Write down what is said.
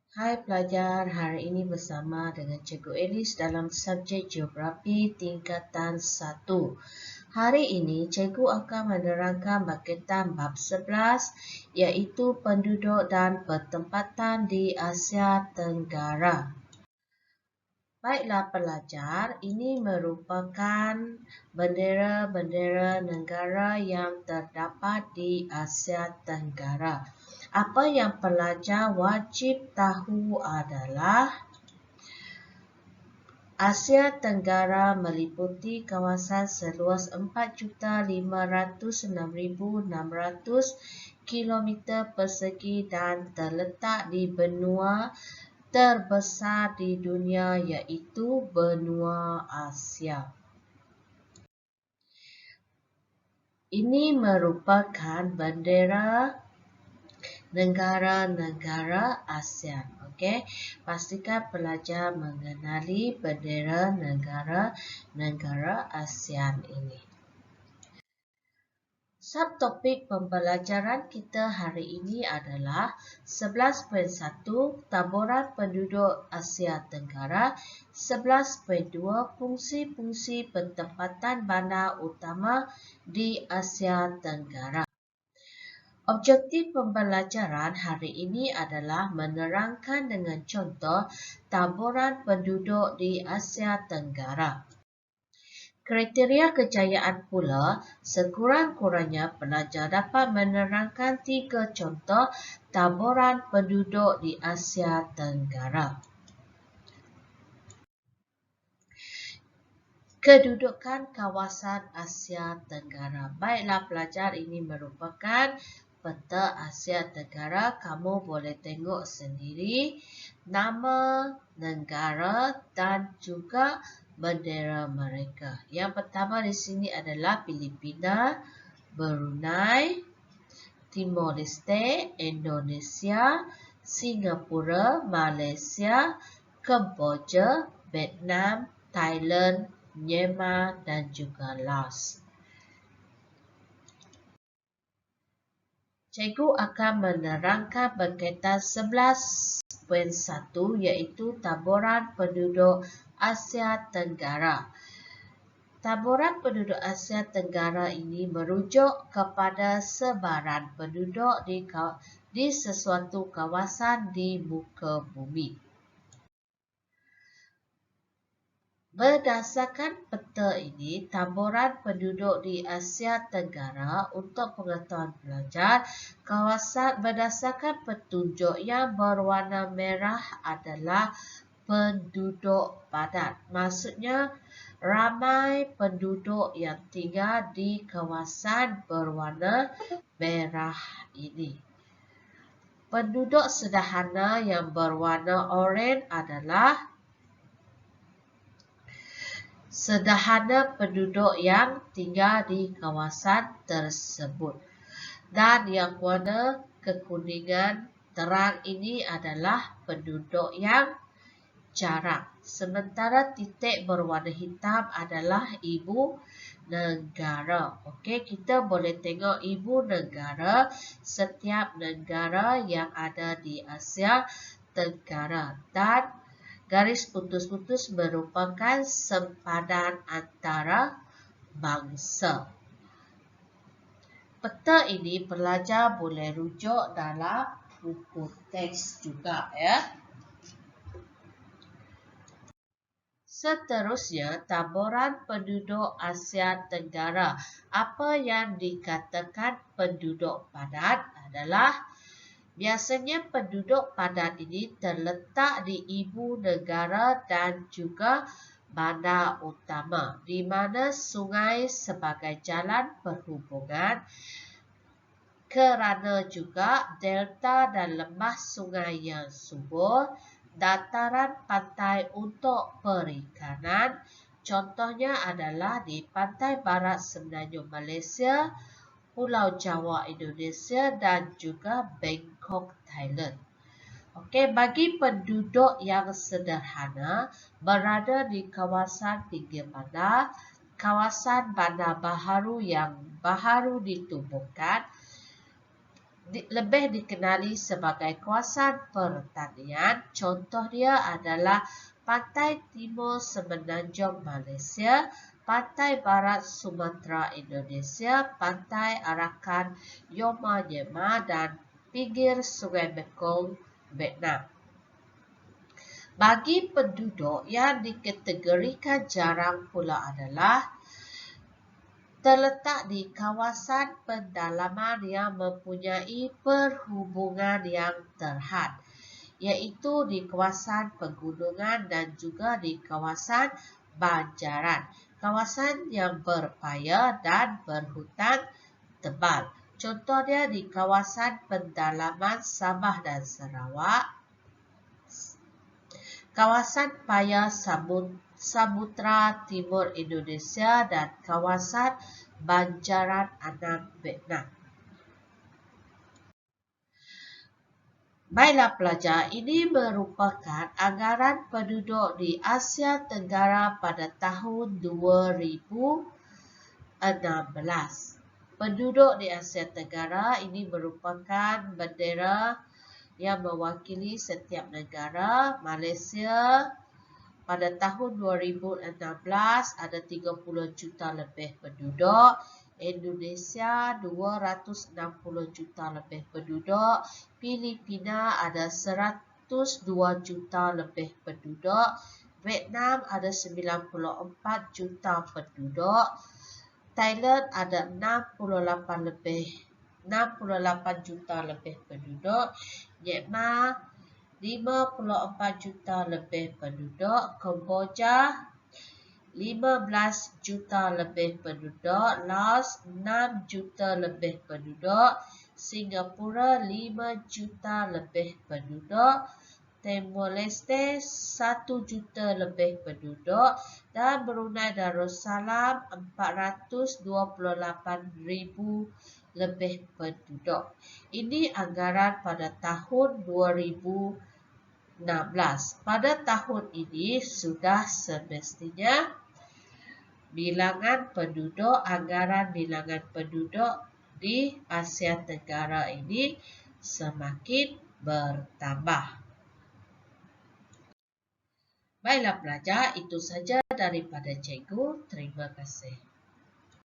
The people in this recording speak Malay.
Hai pelajar, hari ini bersama dengan Cikgu Elis dalam subjek Geografi tingkatan 1. Hari ini Cikgu akan menerangkan berkaitan bab 11 iaitu penduduk dan pertempatan di Asia Tenggara. Baiklah pelajar, ini merupakan bendera-bendera negara yang terdapat di Asia Tenggara. Apa yang pelajar wajib tahu adalah Asia Tenggara meliputi kawasan seluas 4.506.600 kilometer persegi dan terletak di benua terbesar di dunia iaitu benua Asia. Ini merupakan bendera negara-negara ASEAN. Okey, pastikan pelajar mengenali bendera negara-negara ASEAN ini. Subtopik pembelajaran kita hari ini adalah 11.1 Taburan penduduk Asia Tenggara, 11.2 Fungsi-fungsi penempatan bandar utama di Asia Tenggara. Objektif pembelajaran hari ini adalah menerangkan dengan contoh taburan penduduk di Asia Tenggara. Kriteria kejayaan pula, sekurang-kurangnya pelajar dapat menerangkan 3 contoh taburan penduduk di Asia Tenggara. Kedudukan kawasan Asia Tenggara. Baiklah pelajar, ini merupakan peta Asia Tenggara. Kamu boleh tengok sendiri nama negara dan juga bendera mereka. Yang pertama di sini adalah Filipina, Brunei, Timor Leste, Indonesia, Singapura, Malaysia, Kemboja, Vietnam, Thailand, Myanmar dan juga Laos. Cikgu akan menerangkan berkaitan 11.1 iaitu taburan penduduk Asia Tenggara. Taburan penduduk Asia Tenggara ini merujuk kepada sebaran penduduk di sesuatu kawasan di muka bumi. Berdasarkan peta ini, taburan penduduk di Asia Tenggara untuk pengetahuan pelajar, kawasan berdasarkan petunjuk yang berwarna merah adalah penduduk padat. Maksudnya, ramai penduduk yang tinggal di kawasan berwarna merah ini. Penduduk sederhana yang berwarna oranye adalah sederhana penduduk yang tinggal di kawasan tersebut. Dan yang warna kekuningan terang ini adalah penduduk yang jarang. Sementara titik berwarna hitam adalah ibu negara. Okey, kita boleh tengok ibu negara setiap negara yang ada di Asia Tenggara. Dan garis putus-putus merupakan sempadan antara bangsa. Peta ini pelajar boleh rujuk dalam buku teks juga ya. Seterusnya, taburan penduduk Asia Tenggara. Apa yang dikatakan penduduk padat adalah biasanya penduduk padat ini terletak di ibu negara dan juga bandar utama, di mana sungai sebagai jalan perhubungan, kerana juga delta dan lembah sungai yang subur, dataran pantai untuk perikanan, contohnya adalah di pantai barat Semenanjung Malaysia, Pulau Jawa Indonesia dan juga Bangkok Thailand. Okey, bagi penduduk yang sederhana berada di kawasan pinggir bandar, kawasan bandar baharu yang baharu ditubuhkan, lebih dikenali sebagai kawasan pertanian. Contoh dia adalah pantai timur semenanjung Malaysia, pantai barat Sumatera Indonesia, pantai Arakan Myanmar, dan pinggir Sungai Mekong Vietnam. Bagi penduduk yang dikategorikan jarang pula adalah terletak di kawasan pendalaman yang mempunyai perhubungan yang terhad, iaitu di kawasan pegunungan dan juga di kawasan banjaran, kawasan yang berpaya dan berhutan tebal. Contohnya di kawasan pendalaman Sabah dan Sarawak, kawasan paya Samudra Timur Indonesia, dan kawasan banjaran Anam Vietnam. Baiklah pelajar, ini merupakan anggaran penduduk di Asia Tenggara pada tahun 2016. Penduduk di Asia Tenggara ini merupakan bendera yang mewakili setiap negara. Malaysia pada tahun 2016 ada 30 juta lebih penduduk. Indonesia 260 juta lebih penduduk. Filipina ada 102 juta lebih penduduk. Vietnam ada 94 juta penduduk. Thailand ada 68 juta lebih penduduk. Myanmar 54 juta lebih penduduk. Kamboja 15 juta lebih penduduk. Laos 6 juta lebih penduduk. Singapura 5 juta lebih penduduk. Timor Leste 1 juta lebih penduduk. Dan Brunei Darussalam 428,000 lebih penduduk. Ini anggaran pada tahun 2016. Pada tahun ini sudah semestinya anggaran bilangan penduduk di Asia Tenggara ini semakin bertambah. Baiklah pelajar, itu saja daripada cikgu. Terima kasih.